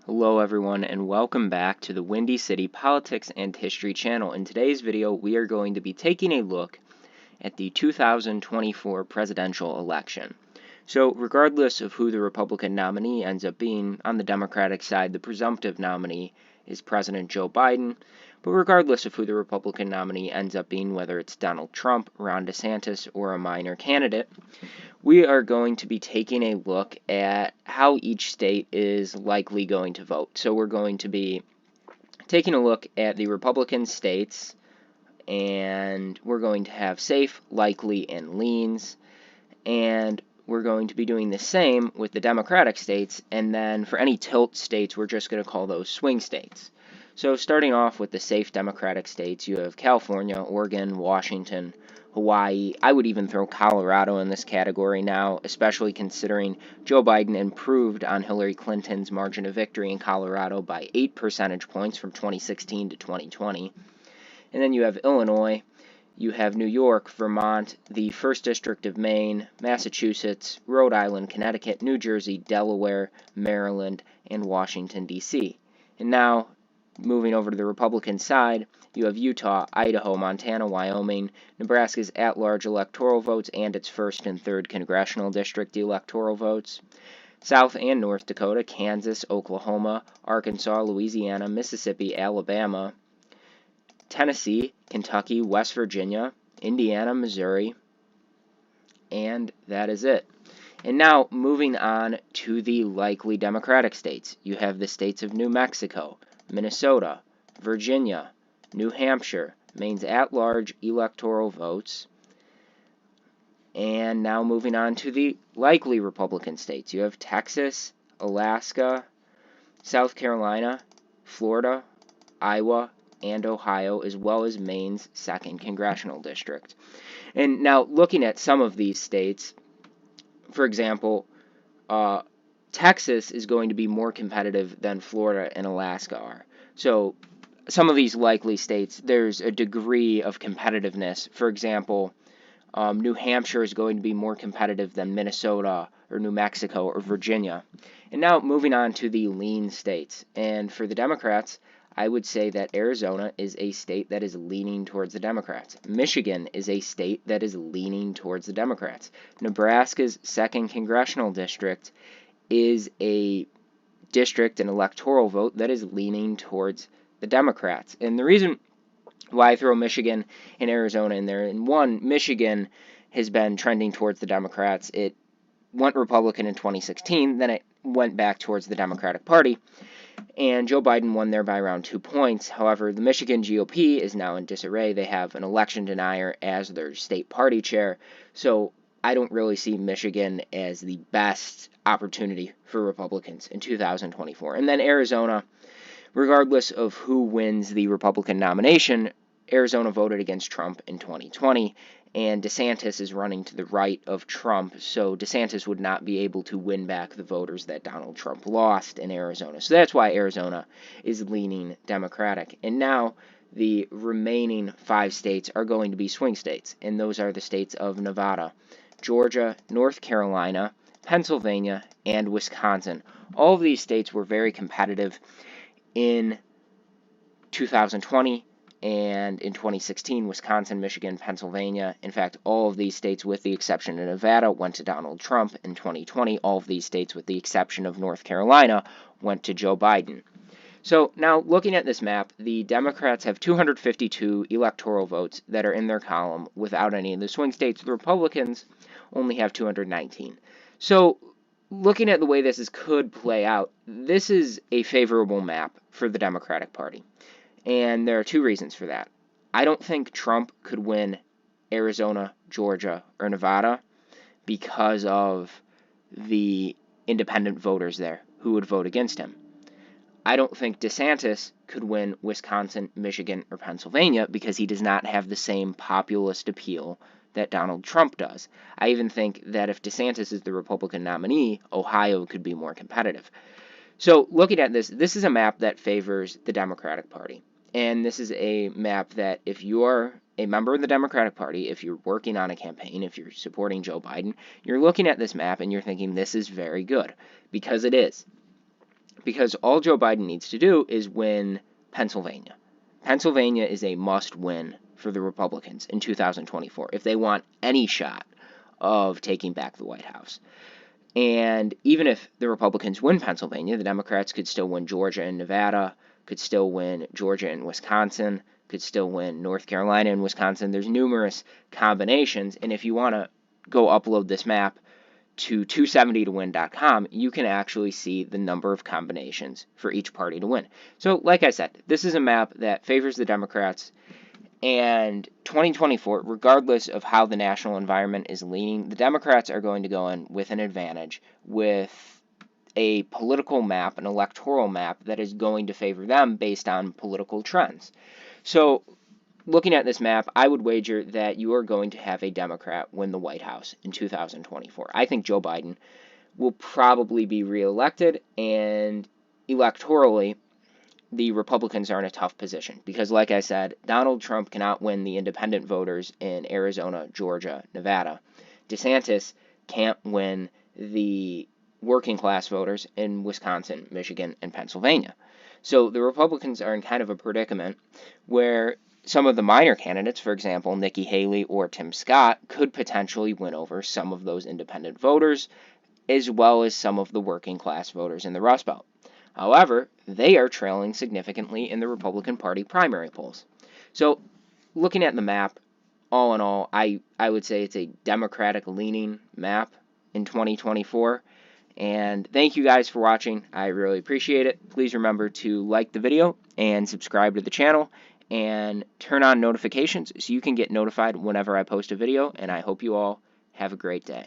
Hello everyone and welcome back to the Windy City Politics and History channel. In today's video we are going to be taking a look at the 2024 presidential election. So regardless of who the Republican nominee ends up being, on the Democratic side the presumptive nominee is President Joe Biden, but regardless of who the Republican nominee ends up being, whether it's Donald Trump, Ron DeSantis, or a minor candidate, we are going to be taking a look at how each state is likely going to vote. So we're going to be taking a look at the Republican states, and we're going to have safe, likely, and leans, and we're going to be doing the same with the Democratic states, and then for any tilt states, we're just going to call those swing states. So starting off with the safe Democratic states, you have California, Oregon, Washington, Hawaii. I would even throw Colorado in this category now, especially considering Joe Biden improved on Hillary Clinton's margin of victory in Colorado by 8 percentage points from 2016 to 2020. And then you have Illinois, you have New York, Vermont, the 1st District of Maine, Massachusetts, Rhode Island, Connecticut, New Jersey, Delaware, Maryland, and Washington, D.C. And now, moving over to the Republican side, you have Utah, Idaho, Montana, Wyoming, Nebraska's at-large electoral votes and its 1st and 3rd congressional district electoral votes, South and North Dakota, Kansas, Oklahoma, Arkansas, Louisiana, Mississippi, Alabama, Tennessee, Kentucky, West Virginia, Indiana, Missouri, and that is it. And now, moving on to the likely Democratic states. You have the states of New Mexico, Minnesota, Virginia, New Hampshire, Maine's at-large electoral votes. And now moving on to the likely Republican states. You have Texas, Alaska, South Carolina, Florida, Iowa, and Ohio, as well as Maine's 2nd congressional district. And now looking at some of these states, for example, Texas is going to be more competitive than Florida and Alaska are. So some of these likely states, there's a degree of competitiveness. For example, New Hampshire is going to be more competitive than Minnesota or New Mexico or Virginia. And now moving on to the lean states. And for the Democrats, I would say that Arizona is a state that is leaning towards the Democrats. Michigan is a state that is leaning towards the Democrats. Nebraska's 2nd congressional district is a district, an electoral vote, that is leaning towards the Democrats. And the reason why I throw Michigan and Arizona in there, and one, Michigan has been trending towards the Democrats. It went Republican in 2016, then it went back towards the Democratic Party, and Joe Biden won there by around 2 points. However, the Michigan GOP is now in disarray. They have an election denier as their state party chair, so I don't really see Michigan as the best opportunity for Republicans in 2024. And then Arizona, regardless of who wins the Republican nomination, Arizona voted against Trump in 2020, and DeSantis is running to the right of Trump, so DeSantis would not be able to win back the voters that Donald Trump lost in Arizona. So that's why Arizona is leaning Democratic. And now the remaining 5 states are going to be swing states, and those are the states of Nevada, Georgia, North Carolina, Pennsylvania, and Wisconsin. All of these states were very competitive in 2020 and in 2016, Wisconsin, Michigan, Pennsylvania. In fact, all of these states, with the exception of Nevada, went to Donald Trump. In 2020, all of these states, with the exception of North Carolina, went to Joe Biden. So now, looking at this map, the Democrats have 252 electoral votes that are in their column without any of the swing states. The Republicans only have 219. So looking at the way could play out, this is a favorable map for the Democratic Party. And there are 2 reasons for that. I don't think Trump could win Arizona, Georgia, or Nevada because of the independent voters there who would vote against him. I don't think DeSantis could win Wisconsin, Michigan, or Pennsylvania because he does not have the same populist appeal that Donald Trump does. I even think that if DeSantis is the Republican nominee, Ohio could be more competitive. So looking at this is a map that favors the Democratic Party. And this is a map that if you're a member of the Democratic Party, if you're working on a campaign, if you're supporting Joe Biden, you're looking at this map and you're thinking this is very good, because it is. because all Joe Biden needs to do is win Pennsylvania. Pennsylvania is a must-win for the Republicans in 2024 if they want any shot of taking back the White House. And even if the Republicans win Pennsylvania, the Democrats could still win Georgia and Nevada, could still win Georgia and Wisconsin, could still win North Carolina and Wisconsin. There's numerous combinations, and if you want to go upload this map to 270towin.com, you can actually see the number of combinations for each party to win. So, like I said, this is a map that favors the Democrats, and 2024, regardless of how the national environment is leaning, the Democrats are going to go in with an advantage, with a political map, an electoral map that is going to favor them based on political trends. So, looking at this map, I would wager that you are going to have a Democrat win the White House in 2024. I think Joe Biden will probably be reelected, and electorally, the Republicans are in a tough position because, like I said, Donald Trump cannot win the independent voters in Arizona, Georgia, Nevada. DeSantis can't win the working class voters in Wisconsin, Michigan, and Pennsylvania. So the Republicans are in kind of a predicament where some of the minor candidates, for example, Nikki Haley or Tim Scott, could potentially win over some of those independent voters, as well as some of the working class voters in the Rust Belt. However, they are trailing significantly in the Republican Party primary polls. So, looking at the map, all in all, I would say it's a Democratic-leaning map in 2024. And thank you guys for watching. I really appreciate it. Please remember to like the video and subscribe to the channel and turn on notifications so you can get notified whenever I post a video. And I hope you all have a great day.